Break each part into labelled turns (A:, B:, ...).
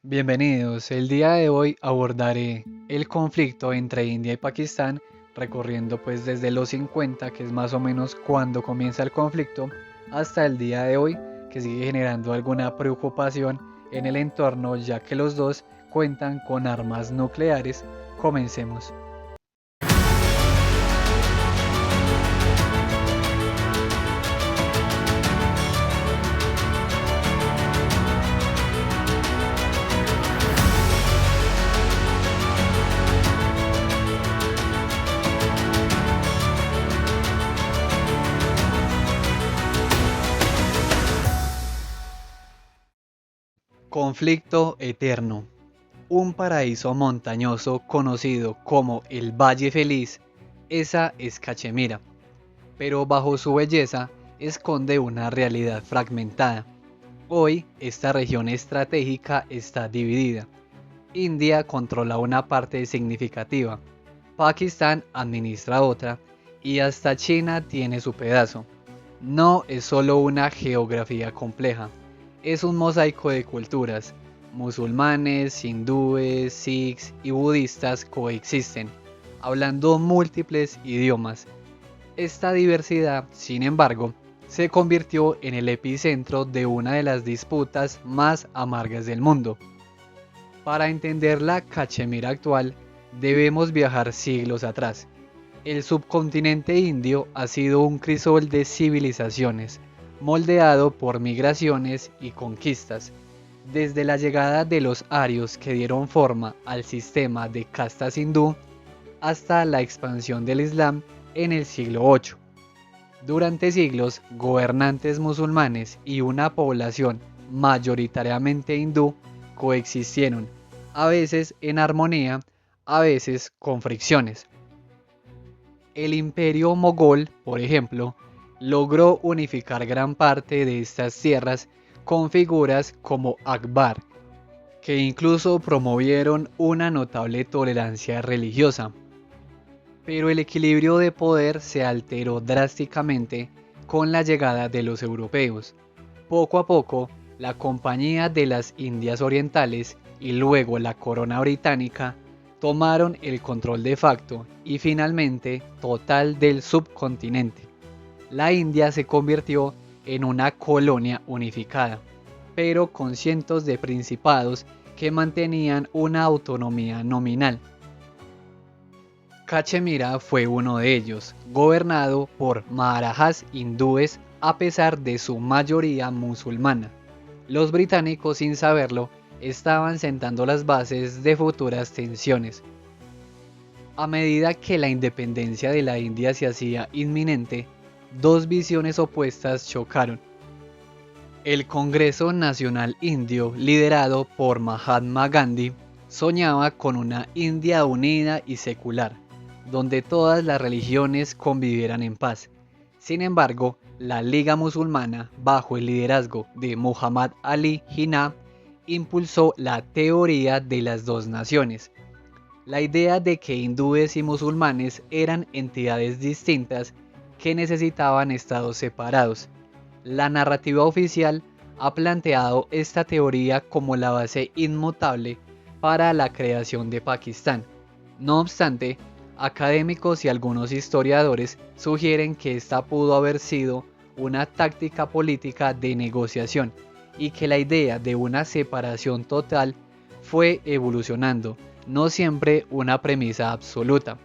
A: Bienvenidos, el día de hoy abordaré el conflicto entre India y Pakistán, recorriendo pues desde los 50, que es más o menos cuando comienza el conflicto, hasta el día de hoy, que sigue generando alguna preocupación en el entorno ya que los dos cuentan con armas nucleares. Comencemos. Conflicto eterno. Un paraíso montañoso conocido como el Valle Feliz, esa es Cachemira, pero bajo su belleza esconde una realidad fragmentada. Hoy esta región estratégica está dividida. India controla una parte significativa, Pakistán administra otra y hasta China tiene su pedazo. No es solo una geografía compleja, es un mosaico de culturas. Musulmanes, hindúes, sikhs y budistas coexisten, hablando múltiples idiomas. Esta diversidad, sin embargo, se convirtió en el epicentro de una de las disputas más amargas del mundo. Para entender la Cachemira actual, debemos viajar siglos atrás. El subcontinente indio ha sido un crisol de civilizaciones, moldeado por migraciones y conquistas, desde la llegada de los arios que dieron forma al sistema de castas hindú hasta la expansión del Islam en el siglo VIII. Durante siglos, gobernantes musulmanes y una población mayoritariamente hindú coexistieron, a veces en armonía, a veces con fricciones. El imperio mogol, por ejemplo, logró unificar gran parte de estas tierras con figuras como Akbar, que incluso promovieron una notable tolerancia religiosa. Pero el equilibrio de poder se alteró drásticamente con la llegada de los europeos. Poco a poco, la Compañía de las Indias Orientales y luego la Corona Británica tomaron el control de facto y finalmente total del subcontinente. La India se convirtió en una colonia unificada, pero con cientos de principados que mantenían una autonomía nominal. Cachemira fue uno de ellos, gobernado por maharajas hindúes a pesar de su mayoría musulmana. Los británicos, sin saberlo, estaban sentando las bases de futuras tensiones. A medida que la independencia de la India se hacía inminente, dos visiones opuestas chocaron. El Congreso Nacional Indio, liderado por Mahatma Gandhi, soñaba con una India unida y secular, donde todas las religiones convivieran en paz. Sin embargo, la Liga Musulmana, bajo el liderazgo de Muhammad Ali Jinnah, impulsó la teoría de las dos naciones. La idea de que hindúes y musulmanes eran entidades distintas que necesitaban estados separados. La narrativa oficial ha planteado esta teoría como la base inmutable para la creación de Pakistán. No obstante, académicos y algunos historiadores sugieren que esta pudo haber sido una táctica política de negociación y que la idea de una separación total fue evolucionando, no siempre una premisa absoluta.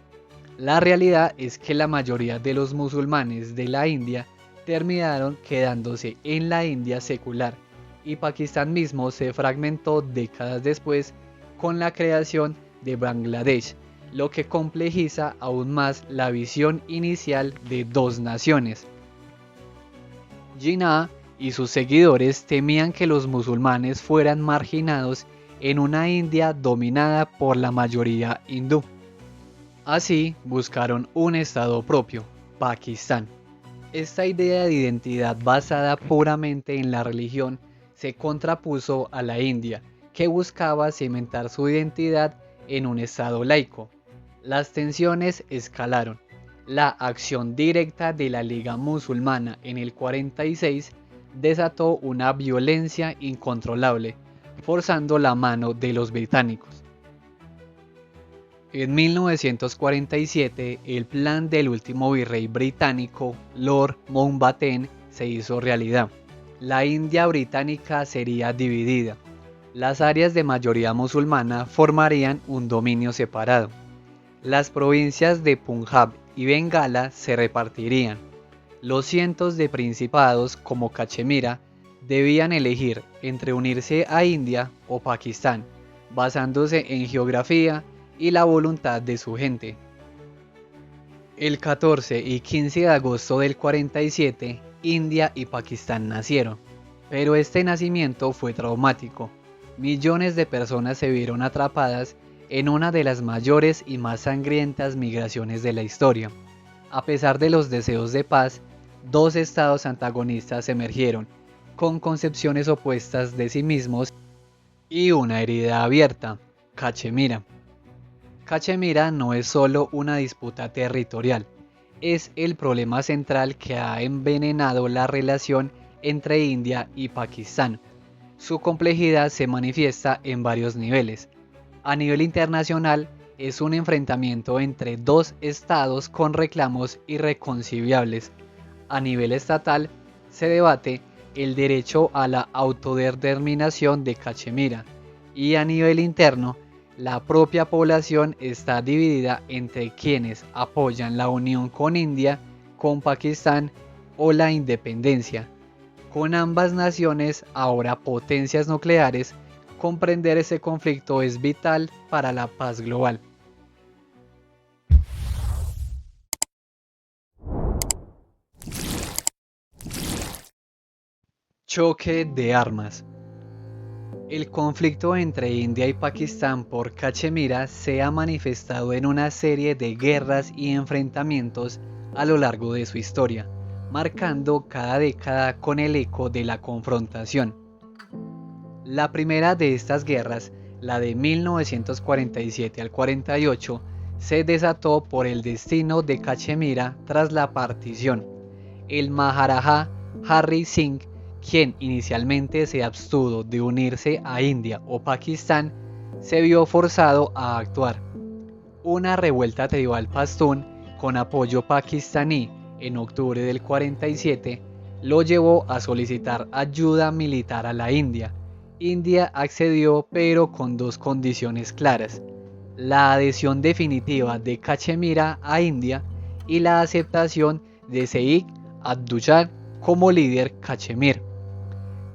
A: La realidad es que la mayoría de los musulmanes de la India terminaron quedándose en la India secular y Pakistán mismo se fragmentó décadas después con la creación de Bangladesh, lo que complejiza aún más la visión inicial de dos naciones. Jinnah y sus seguidores temían que los musulmanes fueran marginados en una India dominada por la mayoría hindú. Así buscaron un estado propio, Pakistán. Esta idea de identidad basada puramente en la religión se contrapuso a la India, que buscaba cimentar su identidad en un estado laico. Las tensiones escalaron. La acción directa de la Liga Musulmana en el 46 desató una violencia incontrolable, forzando la mano de los británicos. En 1947, el plan del último virrey británico, Lord Mountbatten, se hizo realidad. La India británica sería dividida. Las áreas de mayoría musulmana formarían un dominio separado. Las provincias de Punjab y Bengala se repartirían. Los cientos de principados como Cachemira debían elegir entre unirse a India o Pakistán, basándose en geografía y la voluntad de su gente. El 14 y 15 de agosto del 47, India y Pakistán nacieron, pero este nacimiento fue traumático. Millones de personas se vieron atrapadas en una de las mayores y más sangrientas migraciones de la historia. A pesar de los deseos de paz, dos estados antagonistas emergieron, con concepciones opuestas de sí mismos y una herida abierta, Cachemira. Cachemira no es solo una disputa territorial, es el problema central que ha envenenado la relación entre India y Pakistán. Su complejidad se manifiesta en varios niveles. A nivel internacional, es un enfrentamiento entre dos estados con reclamos irreconciliables. A nivel estatal, se debate el derecho a la autodeterminación de Cachemira, y a nivel interno, la propia población está dividida entre quienes apoyan la unión con India, con Pakistán o la independencia. Con ambas naciones, ahora potencias nucleares, comprender ese conflicto es vital para la paz global. Choque de armas. El conflicto entre India y Pakistán por Cachemira se ha manifestado en una serie de guerras y enfrentamientos a lo largo de su historia, marcando cada década con el eco de la confrontación. La primera de estas guerras, la de 1947 al 48, se desató por el destino de Cachemira tras la partición. El Maharaja Hari Singh, quien inicialmente se abstuvo de unirse a India o Pakistán, se vio forzado a actuar. Una revuelta tribal pastún con apoyo pakistaní en octubre del 47 lo llevó a solicitar ayuda militar a la India. India accedió, pero con dos condiciones claras: la adhesión definitiva de Cachemira a India y la aceptación de Sheikh Abdullah como líder cachemir.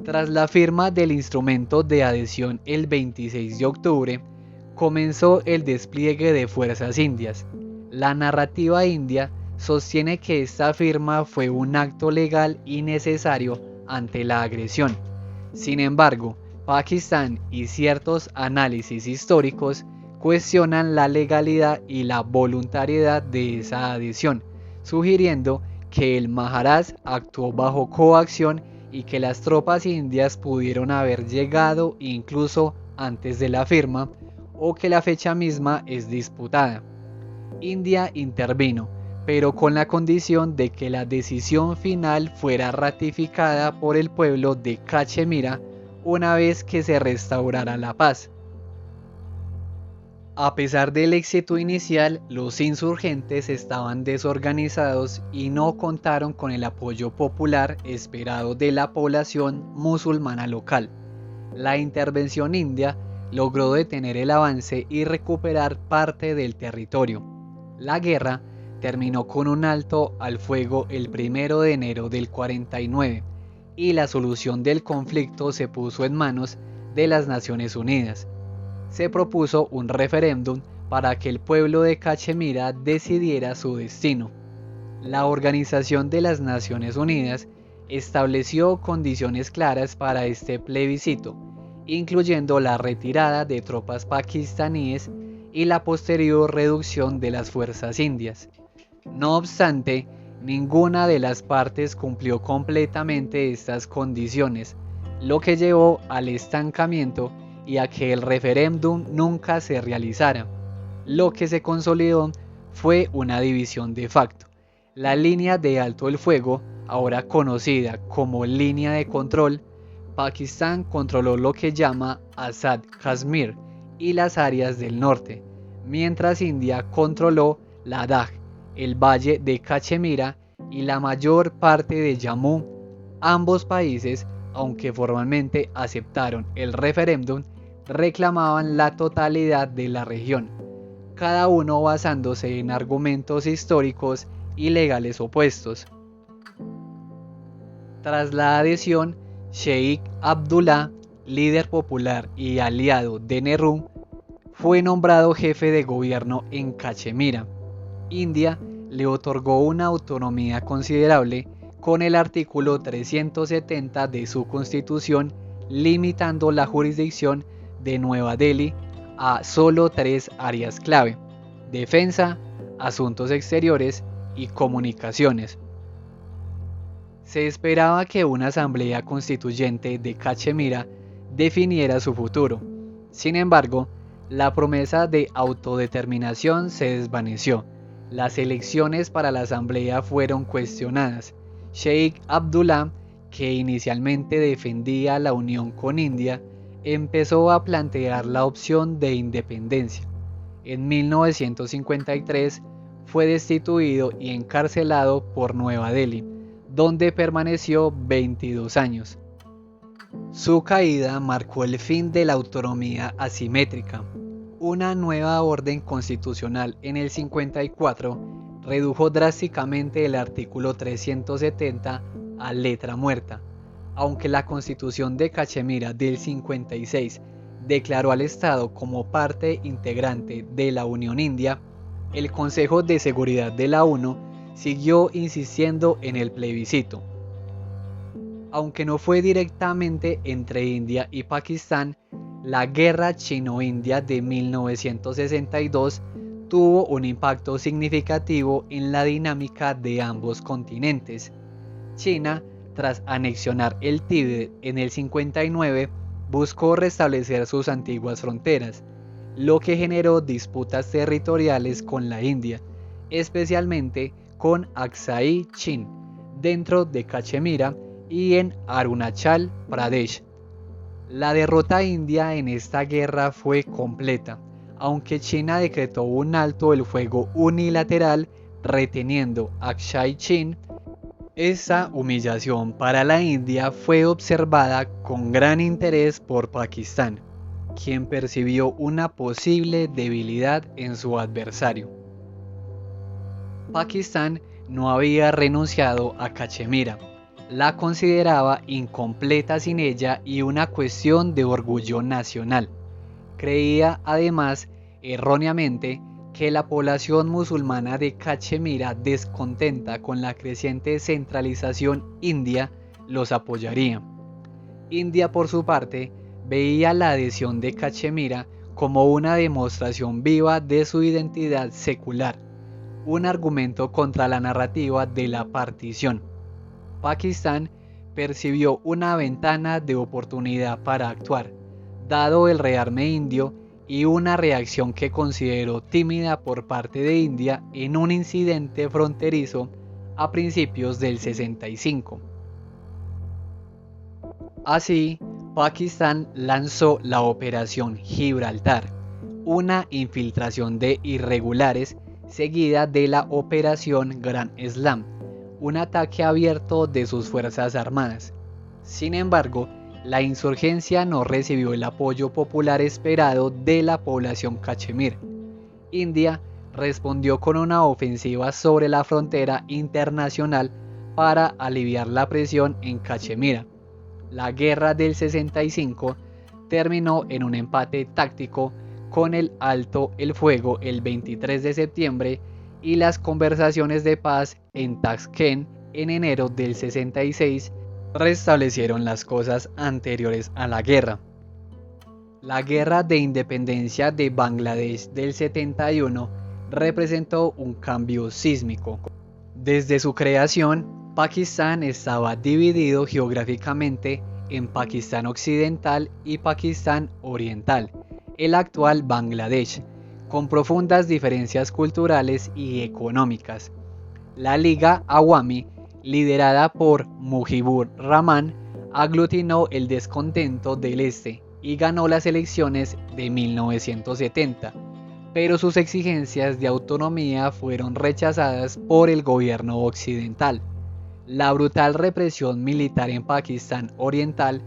A: Tras la firma del instrumento de adhesión el 26 de octubre, comenzó el despliegue de fuerzas indias. La narrativa india sostiene que esta firma fue un acto legal y necesario ante la agresión. Sin embargo, Pakistán y ciertos análisis históricos cuestionan la legalidad y la voluntariedad de esa adhesión, sugiriendo que el Maharaj actuó bajo coacción y que las tropas indias pudieron haber llegado incluso antes de la firma, o que la fecha misma es disputada. India intervino, pero con la condición de que la decisión final fuera ratificada por el pueblo de Cachemira una vez que se restaurara la paz. A pesar del éxito inicial, los insurgentes estaban desorganizados y no contaron con el apoyo popular esperado de la población musulmana local. La intervención india logró detener el avance y recuperar parte del territorio. La guerra terminó con un alto al fuego el 1 de enero del 49 y la solución del conflicto se puso en manos de las Naciones Unidas. Se propuso un referéndum para que el pueblo de Cachemira decidiera su destino. La Organización de las Naciones Unidas estableció condiciones claras para este plebiscito, incluyendo la retirada de tropas pakistaníes y la posterior reducción de las fuerzas indias. No obstante, ninguna de las partes cumplió completamente estas condiciones, lo que llevó al estancamiento y a que el referéndum nunca se realizara. Lo que se consolidó fue una división de facto. La línea de alto el fuego, ahora conocida como línea de control, Pakistán controló lo que llama Azad Kashmir y las áreas del norte, mientras India controló Ladakh, el valle de Cachemira y la mayor parte de Jammu. Ambos países, aunque formalmente aceptaron el referéndum, reclamaban la totalidad de la región, cada uno basándose en argumentos históricos y legales opuestos. Tras la adhesión, Sheikh Abdullah, líder popular y aliado de Nehru, fue nombrado jefe de gobierno en Cachemira. India le otorgó una autonomía considerable con el artículo 370 de su constitución, limitando la jurisdicción de Nueva Delhi a solo 3 áreas clave: defensa, asuntos exteriores y comunicaciones. Se esperaba que una asamblea constituyente de Cachemira definiera su futuro. Sin embargo, la promesa de autodeterminación se desvaneció. Las elecciones para la asamblea fueron cuestionadas. Sheikh Abdullah, que inicialmente defendía la unión con India, empezó a plantear la opción de independencia. En 1953 fue destituido y encarcelado por Nueva Delhi, donde permaneció 22 años. Su caída marcó el fin de la autonomía asimétrica. Una nueva orden constitucional en el 54 redujo drásticamente el artículo 370 a letra muerta. Aunque la Constitución de Cachemira del 56 declaró al Estado como parte integrante de la Unión India, el Consejo de Seguridad de la ONU siguió insistiendo en el plebiscito. Aunque no fue directamente entre India y Pakistán, la Guerra Chino-India de 1962 tuvo un impacto significativo en la dinámica de ambos continentes. China, tras anexionar el Tíbet en el 59, buscó restablecer sus antiguas fronteras, lo que generó disputas territoriales con la India, especialmente con Aksai Chin, dentro de Cachemira y en Arunachal Pradesh. La derrota india en esta guerra fue completa, aunque China decretó un alto el fuego unilateral reteniendo Aksai Chin. Esa humillación para la India fue observada con gran interés por Pakistán, quien percibió una posible debilidad en su adversario. Pakistán no había renunciado a Cachemira, la consideraba incompleta sin ella y una cuestión de orgullo nacional. Creía además, erróneamente, que la población musulmana de Cachemira, descontenta con la creciente centralización india, los apoyaría. India, por su parte, veía la adhesión de Cachemira como una demostración viva de su identidad secular, un argumento contra la narrativa de la partición. Pakistán percibió una ventana de oportunidad para actuar, dado el rearme indio y una reacción que consideró tímida por parte de India en un incidente fronterizo a principios del 65. Así, Pakistán lanzó la Operación Gibraltar, una infiltración de irregulares seguida de la Operación Gran Slam, un ataque abierto de sus fuerzas armadas. Sin embargo, la insurgencia no recibió el apoyo popular esperado de la población cachemir. India respondió con una ofensiva sobre la frontera internacional para aliviar la presión en Cachemira. La guerra del 65 terminó en un empate táctico con el alto el fuego el 23 de septiembre y las conversaciones de paz en Tashkent en enero del 66 restablecieron las cosas anteriores a la guerra. La guerra de independencia de Bangladesh del 71 representó un cambio sísmico. Desde su creación, Pakistán estaba dividido geográficamente en Pakistán Occidental y Pakistán Oriental, el actual Bangladesh, con profundas diferencias culturales y económicas. La Liga Awami, liderada por Mujibur Rahman, aglutinó el descontento del este y ganó las elecciones de 1970, pero sus exigencias de autonomía fueron rechazadas por el gobierno occidental. La brutal represión militar en Pakistán Oriental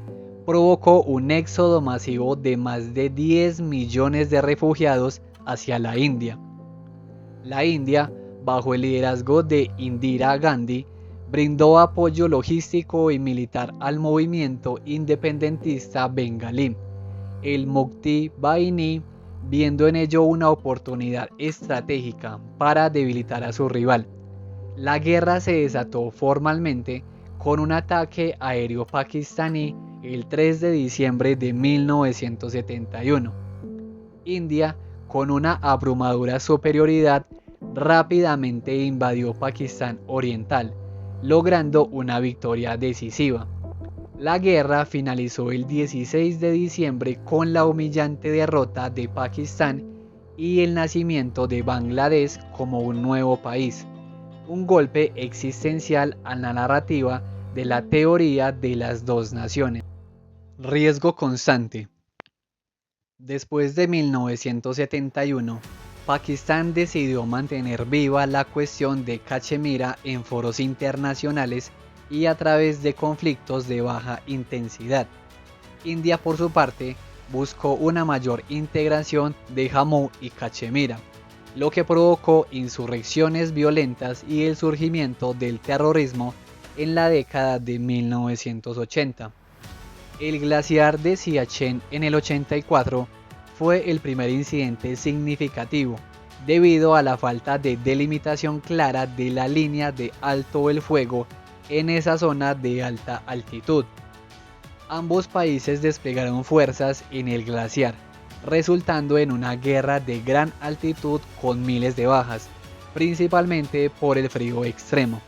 A: provocó un éxodo masivo de más de 10 millones de refugiados hacia la India. La India, bajo el liderazgo de Indira Gandhi, brindó apoyo logístico y militar al movimiento independentista bengalí, el Mukti Bahini, viendo en ello una oportunidad estratégica para debilitar a su rival. La guerra se desató formalmente con un ataque aéreo pakistaní el 3 de diciembre de 1971. India, con una abrumadora superioridad, rápidamente invadió Pakistán Oriental, logrando una victoria decisiva. La guerra finalizó el 16 de diciembre con la humillante derrota de Pakistán y el nacimiento de Bangladesh como un nuevo país, un golpe existencial a la narrativa de la teoría de las dos naciones. Riesgo constante. Después de 1971, Pakistán decidió mantener viva la cuestión de Cachemira en foros internacionales y a través de conflictos de baja intensidad. India, por su parte, buscó una mayor integración de Jammu y Cachemira, lo que provocó insurrecciones violentas y el surgimiento del terrorismo en la década de 1980. El glaciar de Siachen en el 84 fue el primer incidente significativo, debido a la falta de delimitación clara de la línea de alto el fuego en esa zona de alta altitud. Ambos países desplegaron fuerzas en el glaciar, resultando en una guerra de gran altitud con miles de bajas, principalmente por el frío extremo.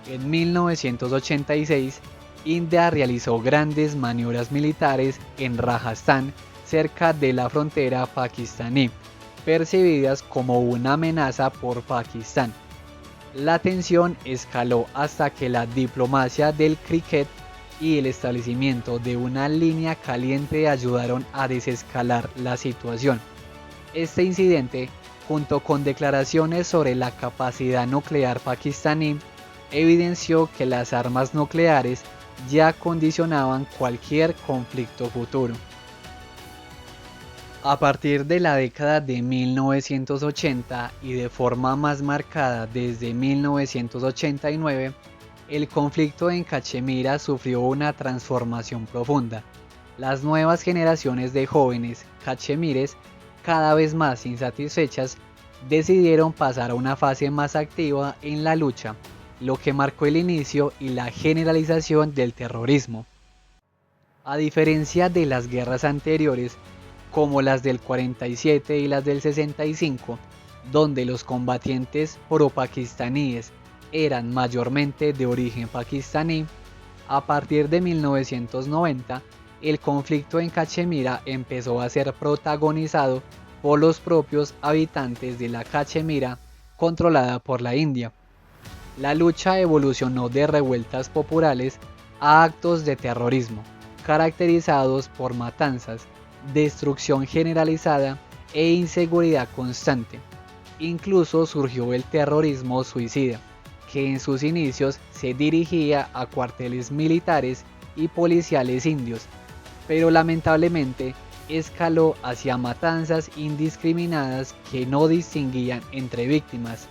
A: En 1986, India realizó grandes maniobras militares en Rajasthan, cerca de la frontera pakistaní, percibidas como una amenaza por Pakistán. La tensión escaló hasta que la diplomacia del cricket y el establecimiento de una línea caliente ayudaron a desescalar la situación. Este incidente, junto con declaraciones sobre la capacidad nuclear pakistaní, evidenció que las armas nucleares ya condicionaban cualquier conflicto futuro. A partir de la década de 1980 y de forma más marcada desde 1989, el conflicto en Cachemira sufrió una transformación profunda. Las nuevas generaciones de jóvenes cachemires, cada vez más insatisfechas, decidieron pasar a una fase más activa en la lucha, lo que marcó el inicio y la generalización del terrorismo. A diferencia de las guerras anteriores, como las del 47 y las del 65, donde los combatientes pro-pakistaníes eran mayormente de origen pakistaní, a partir de 1990, el conflicto en Cachemira empezó a ser protagonizado por los propios habitantes de la Cachemira controlada por la India. La lucha evolucionó de revueltas populares a actos de terrorismo, caracterizados por matanzas, destrucción generalizada e inseguridad constante. Incluso surgió el terrorismo suicida, que en sus inicios se dirigía a cuarteles militares y policiales indios, pero lamentablemente escaló hacia matanzas indiscriminadas que no distinguían entre víctimas.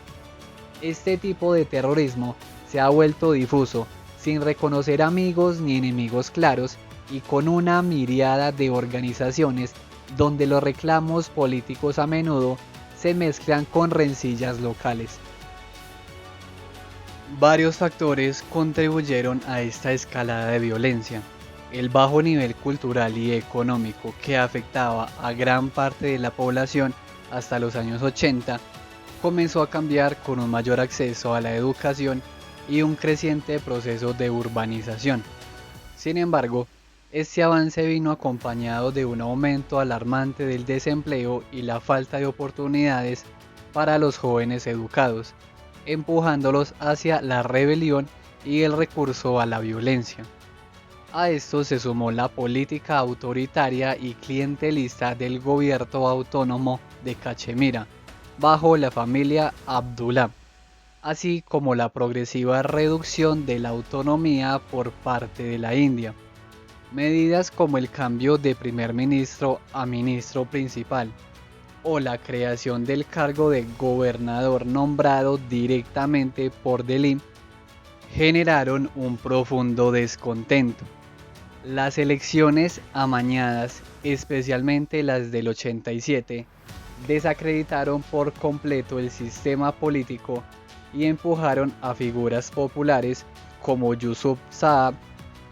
A: Este tipo de terrorismo se ha vuelto difuso, sin reconocer amigos ni enemigos claros y con una miríada de organizaciones donde los reclamos políticos a menudo se mezclan con rencillas locales. Varios factores contribuyeron a esta escalada de violencia. El bajo nivel cultural y económico que afectaba a gran parte de la población hasta los años 80 comenzó a cambiar con un mayor acceso a la educación y un creciente proceso de urbanización. Sin embargo, este avance vino acompañado de un aumento alarmante del desempleo y la falta de oportunidades para los jóvenes educados, empujándolos hacia la rebelión y el recurso a la violencia. A esto se sumó la política autoritaria y clientelista del gobierno autónomo de Cachemira, bajo la familia Abdullah, así como la progresiva reducción de la autonomía por parte de la India. Medidas como el cambio de primer ministro a ministro principal o la creación del cargo de gobernador nombrado directamente por Delhi generaron un profundo descontento. Las elecciones amañadas, especialmente las del 87, desacreditaron por completo el sistema político y empujaron a figuras populares como Yusuf Saab,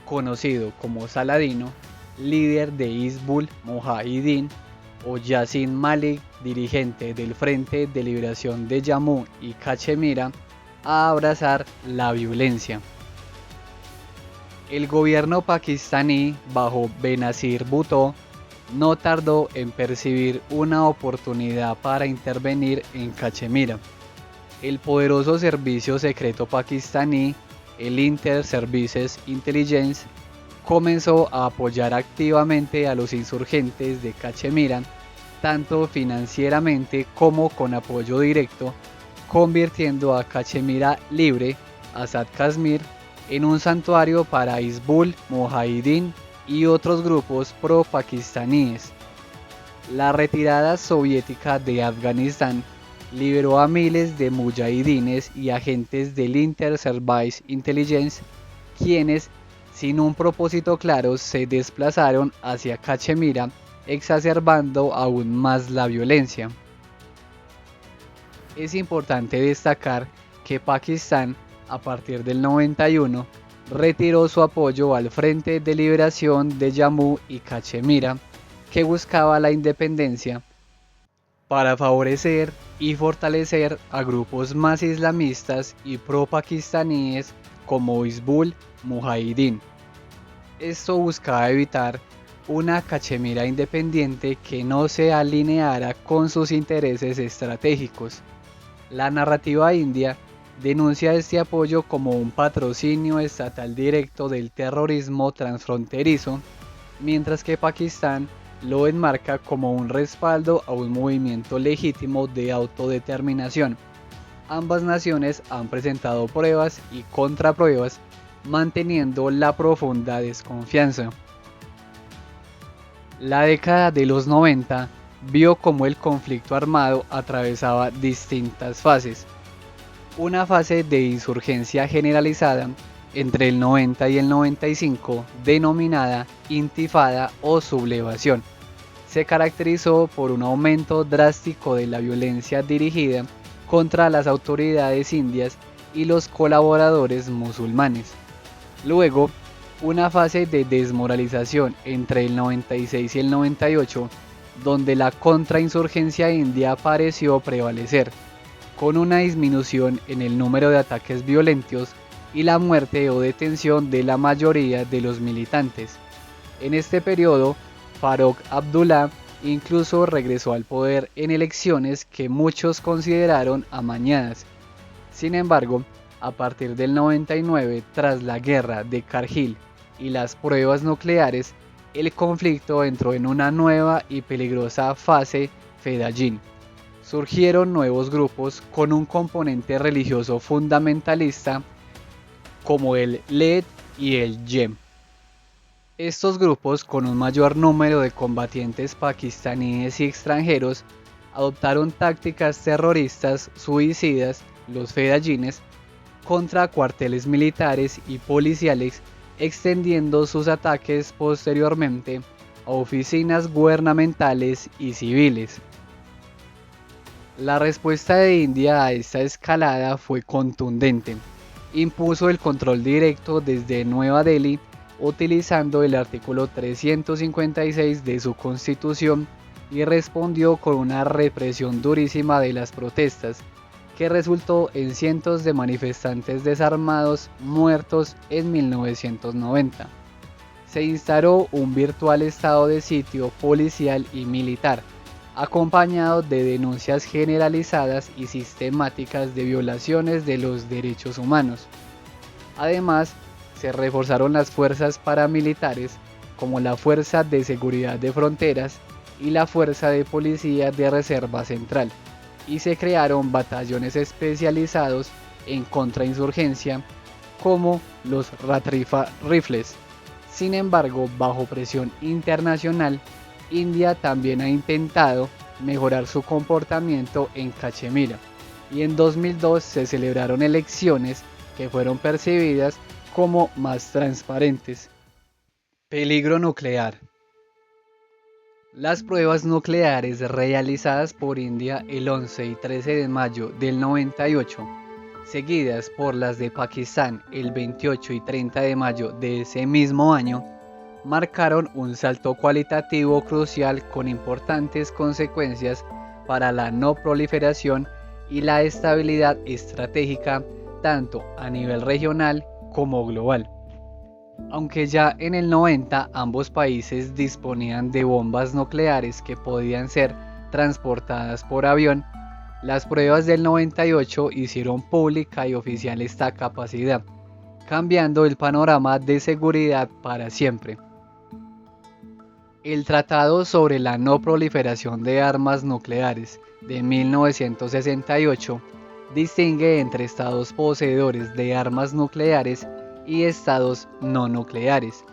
A: conocido como Saladino, líder de Hizbul Mujahideen, o Yassin Malik, dirigente del Frente de Liberación de Jammu y Cachemira, a abrazar la violencia. El gobierno pakistaní bajo Benazir Bhutto no tardó en percibir una oportunidad para intervenir en Cachemira. El poderoso servicio secreto pakistaní, el Inter-Services Intelligence, comenzó a apoyar activamente a los insurgentes de Cachemira, tanto financieramente como con apoyo directo, convirtiendo a Cachemira libre, Azad Kashmir, en un santuario para Hizbul Mujahideen y otros grupos pro-pakistaníes. La retirada soviética de Afganistán liberó a miles de mujahidines y agentes del Inter-Service Intelligence, quienes, sin un propósito claro, se desplazaron hacia Cachemira, exacerbando aún más la violencia. Es importante destacar que Pakistán, a partir del 91, retiró su apoyo al Frente de Liberación de Jammu y Cachemira, que buscaba la independencia, para favorecer y fortalecer a grupos más islamistas y pro-pakistaníes como Hizbul Mujahideen. Esto buscaba evitar una Cachemira independiente que no se alineara con sus intereses estratégicos. La narrativa india denuncia este apoyo como un patrocinio estatal directo del terrorismo transfronterizo, mientras que Pakistán lo enmarca como un respaldo a un movimiento legítimo de autodeterminación. Ambas naciones han presentado pruebas y contrapruebas, manteniendo la profunda desconfianza. La década de los 90 vio cómo el conflicto armado atravesaba distintas fases. Una fase de insurgencia generalizada entre el 90 y el 95, denominada intifada o sublevación, se caracterizó por un aumento drástico de la violencia dirigida contra las autoridades indias y los colaboradores musulmanes. Luego, una fase de desmoralización entre el 96 y el 98, donde la contrainsurgencia india pareció prevalecer, con una disminución en el número de ataques violentos y la muerte o detención de la mayoría de los militantes. En este periodo, Farooq Abdullah incluso regresó al poder en elecciones que muchos consideraron amañadas. Sin embargo, a partir del 99, tras la guerra de Kargil y las pruebas nucleares, el conflicto entró en una nueva y peligrosa fase Fedayeen. Surgieron nuevos grupos con un componente religioso fundamentalista como el LED y el YEM. Estos grupos, con un mayor número de combatientes pakistaníes y extranjeros, adoptaron tácticas terroristas suicidas, los Fedayeenes, contra cuarteles militares y policiales, extendiendo sus ataques posteriormente a oficinas gubernamentales y civiles. La respuesta de India a esta escalada fue contundente. Impuso el control directo desde Nueva Delhi, utilizando el artículo 356 de su constitución, y respondió con una represión durísima de las protestas, que resultó en cientos de manifestantes desarmados muertos en 1990. Se instauró un virtual estado de sitio policial y militar, acompañado de denuncias generalizadas y sistemáticas de violaciones de los derechos humanos. Además, se reforzaron las fuerzas paramilitares como la Fuerza de Seguridad de Fronteras y la Fuerza de Policía de Reserva Central, y se crearon batallones especializados en contrainsurgencia como los Ratrifa Rifles. Sin embargo, bajo presión internacional, India también ha intentado mejorar su comportamiento en Cachemira, y en 2002 se celebraron elecciones que fueron percibidas como más transparentes. Peligro nuclear. Las pruebas nucleares realizadas por India el 11 y 13 de mayo del 98, seguidas por las de Pakistán el 28 y 30 de mayo de ese mismo año, marcaron un salto cualitativo crucial con importantes consecuencias para la no proliferación y la estabilidad estratégica tanto a nivel regional como global. Aunque ya en el 90 ambos países disponían de bombas nucleares que podían ser transportadas por avión, las pruebas del 98 hicieron pública y oficial esta capacidad, cambiando el panorama de seguridad para siempre. El Tratado sobre la No Proliferación de Armas Nucleares de 1968 distingue entre estados poseedores de armas nucleares y estados no nucleares.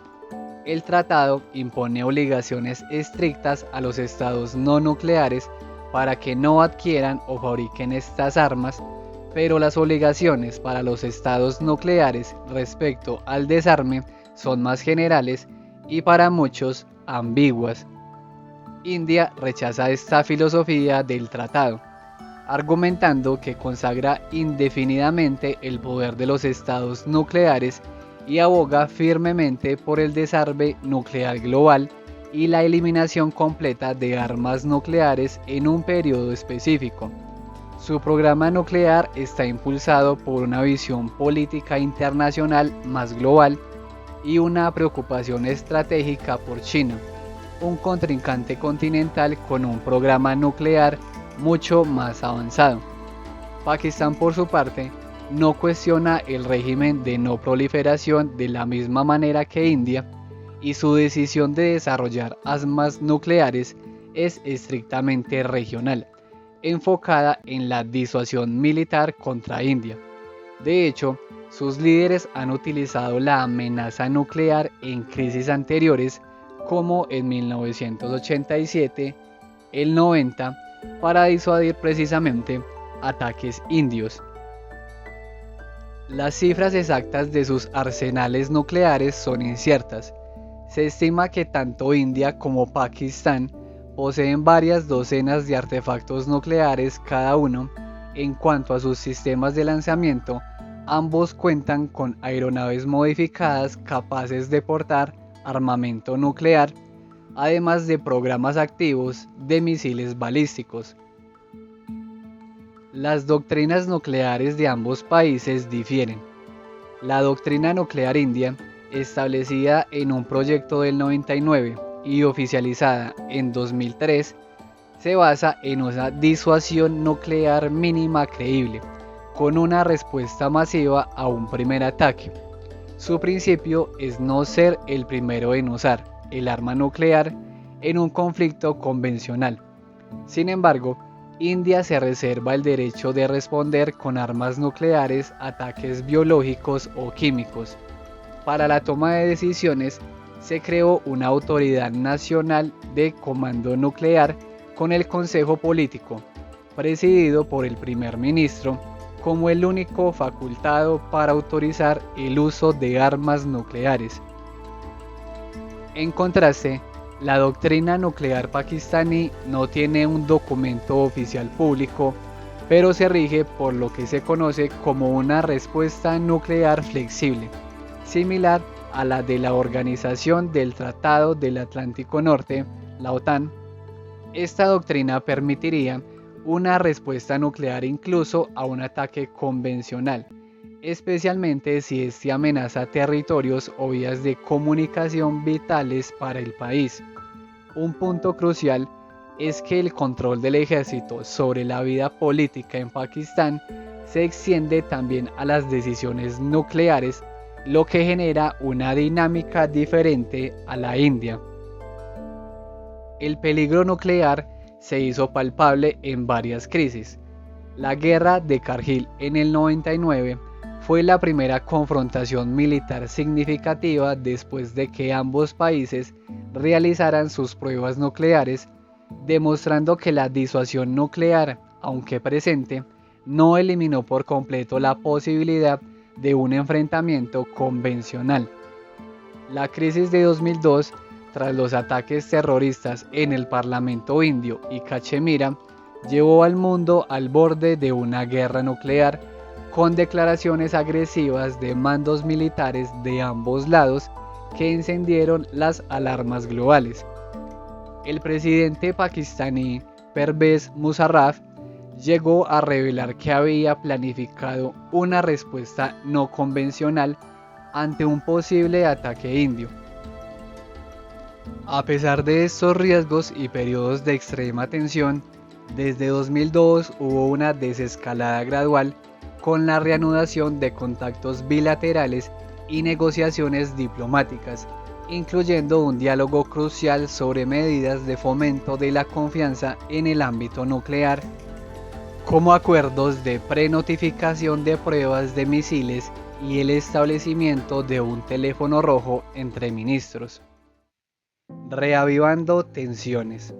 A: El tratado impone obligaciones estrictas a los estados no nucleares para que no adquieran o fabriquen estas armas, pero las obligaciones para los estados nucleares respecto al desarme son más generales y para muchos ambiguas. India rechaza esta filosofía del tratado, argumentando que consagra indefinidamente el poder de los estados nucleares y aboga firmemente por el desarme nuclear global y la eliminación completa de armas nucleares en un periodo específico. Su programa nuclear está impulsado por una visión política internacional más global y una preocupación estratégica por China, un contrincante continental con un programa nuclear mucho más avanzado. Pakistán, por su parte, no cuestiona el régimen de no proliferación de la misma manera que India, y su decisión de desarrollar armas nucleares es estrictamente regional, enfocada en la disuasión militar contra India. De hecho, sus líderes han utilizado la amenaza nuclear en crisis anteriores, como en 1987, el 90, para disuadir precisamente ataques indios. Las cifras exactas de sus arsenales nucleares son inciertas. Se estima que tanto India como Pakistán poseen varias docenas de artefactos nucleares cada uno. En cuanto a sus sistemas de lanzamiento, ambos cuentan con aeronaves modificadas capaces de portar armamento nuclear, además de programas activos de misiles balísticos. Las doctrinas nucleares de ambos países difieren. La doctrina nuclear india, establecida en un proyecto del 99 y oficializada en 2003, se basa en una disuasión nuclear mínima creíble, con una respuesta masiva a un primer ataque. Su principio es no ser el primero en usar el arma nuclear en un conflicto convencional. Sin embargo, India se reserva el derecho de responder con armas nucleares a ataques biológicos o químicos. Para la toma de decisiones, se creó una autoridad nacional de comando nuclear con el Consejo Político, presidido por el primer ministro, como el único facultado para autorizar el uso de armas nucleares. En contraste, la doctrina nuclear pakistaní no tiene un documento oficial público, pero se rige por lo que se conoce como una respuesta nuclear flexible, similar a la de la Organización del Tratado del Atlántico Norte, la OTAN. Esta doctrina permitiría una respuesta nuclear incluso a un ataque convencional, especialmente si este amenaza territorios o vías de comunicación vitales para el país. Un punto crucial es que el control del ejército sobre la vida política en Pakistán se extiende también a las decisiones nucleares, lo que genera una dinámica diferente a la India. El peligro nuclear se hizo palpable en varias crisis. La guerra de Kargil en el 99 fue la primera confrontación militar significativa después de que ambos países realizaran sus pruebas nucleares, demostrando que la disuasión nuclear, aunque presente, no eliminó por completo la posibilidad de un enfrentamiento convencional. La crisis de 2002, tras los ataques terroristas en el Parlamento indio y Cachemira, llevó al mundo al borde de una guerra nuclear, con declaraciones agresivas de mandos militares de ambos lados que encendieron las alarmas globales. El presidente pakistaní Pervez Musharraf llegó a revelar que había planificado una respuesta no convencional ante un posible ataque indio. A pesar de estos riesgos y periodos de extrema tensión, desde 2002 hubo una desescalada gradual con la reanudación de contactos bilaterales y negociaciones diplomáticas, incluyendo un diálogo crucial sobre medidas de fomento de la confianza en el ámbito nuclear, como acuerdos de prenotificación de pruebas de misiles y el establecimiento de un teléfono rojo entre ministros. Reavivando tensiones.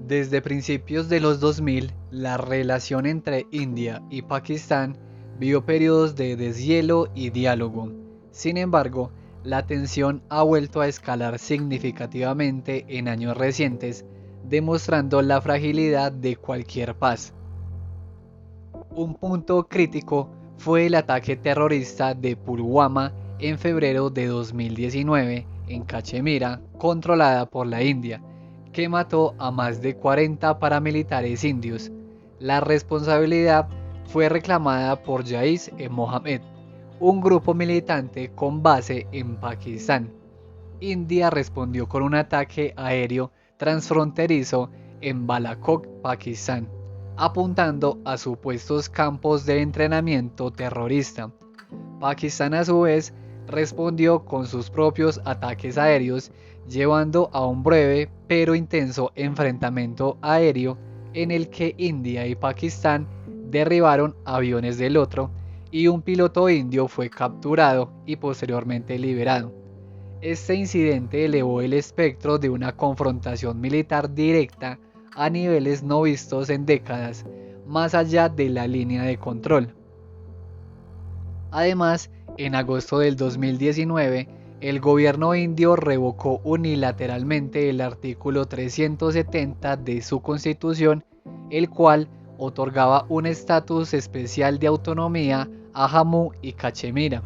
A: Desde principios de los 2000, la relación entre India y Pakistán vio periodos de deshielo y diálogo. Sin embargo, la tensión ha vuelto a escalar significativamente en años recientes, demostrando la fragilidad de cualquier paz. Un punto crítico fue el ataque terrorista de Pulwama en febrero de 2019 en Cachemira, controlada por la India, que mató a más de 40 paramilitares indios. La responsabilidad fue reclamada por Jaish-e-Mohammed, un grupo militante con base en Pakistán. India respondió con un ataque aéreo transfronterizo en Balakot, Pakistán, apuntando a supuestos campos de entrenamiento terrorista. Pakistán a su vez respondió con sus propios ataques aéreos, llevando a un breve pero intenso enfrentamiento aéreo en el que India y Pakistán derribaron aviones del otro y un piloto indio fue capturado y posteriormente liberado. Este incidente elevó el espectro de una confrontación militar directa a niveles no vistos en décadas, más allá de la línea de control. Además, en agosto del 2019, el gobierno indio revocó unilateralmente el artículo 370 de su constitución, el cual otorgaba un estatus especial de autonomía a Jammu y Cachemira.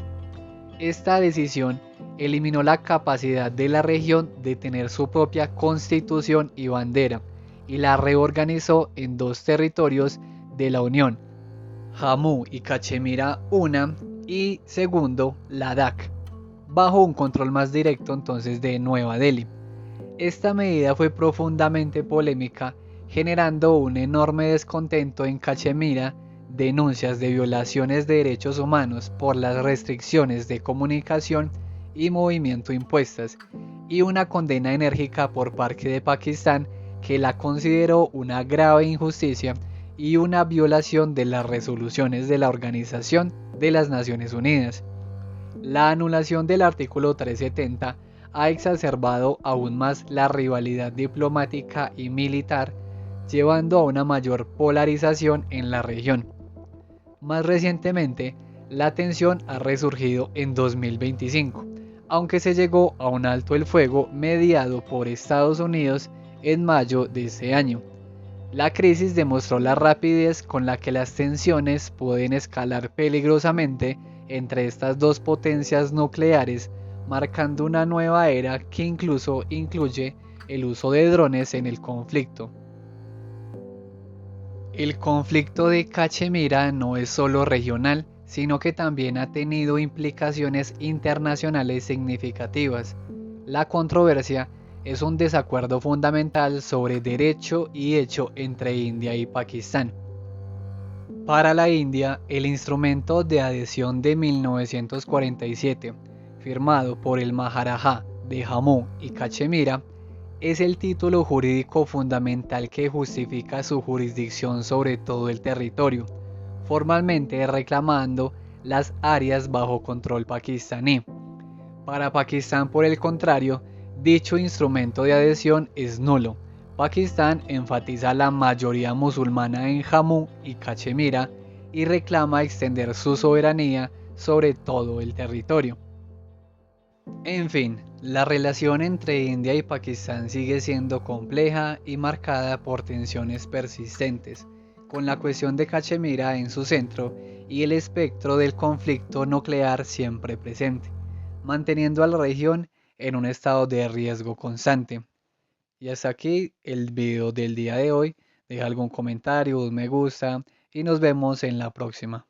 A: Esta decisión eliminó la capacidad de la región de tener su propia constitución y bandera, y la reorganizó en dos territorios de la Unión, Jammu y Cachemira una y segundo Ladakh, bajo un control más directo entonces de Nueva Delhi. Esta medida fue profundamente polémica, generando un enorme descontento en Cachemira, denuncias de violaciones de derechos humanos por las restricciones de comunicación y movimiento impuestas, y una condena enérgica por parte de Pakistán, que la consideró una grave injusticia y una violación de las resoluciones de la Organización de las Naciones Unidas. La anulación del artículo 370 ha exacerbado aún más la rivalidad diplomática y militar, llevando a una mayor polarización en la región. Más recientemente, la tensión ha resurgido en 2025, aunque se llegó a un alto el fuego mediado por Estados Unidos en mayo de ese año. La crisis demostró la rapidez con la que las tensiones pueden escalar peligrosamente entre estas dos potencias nucleares, marcando una nueva era que incluso incluye el uso de drones en el conflicto. El conflicto de Cachemira no es solo regional, sino que también ha tenido implicaciones internacionales significativas. La controversia es un desacuerdo fundamental sobre derecho y hecho entre India y Pakistán. Para la India, el instrumento de adhesión de 1947, firmado por el Maharaja de Jammu y Cachemira, es el título jurídico fundamental que justifica su jurisdicción sobre todo el territorio, formalmente reclamando las áreas bajo control pakistaní. Para Pakistán, por el contrario, dicho instrumento de adhesión es nulo. Pakistán enfatiza la mayoría musulmana en Jammu y Cachemira y reclama extender su soberanía sobre todo el territorio. En fin, la relación entre India y Pakistán sigue siendo compleja y marcada por tensiones persistentes, con la cuestión de Cachemira en su centro y el espectro del conflicto nuclear siempre presente, manteniendo a la región en un estado de riesgo constante. Y hasta aquí el video del día de hoy. Deja algún comentario, un me gusta y nos vemos en la próxima.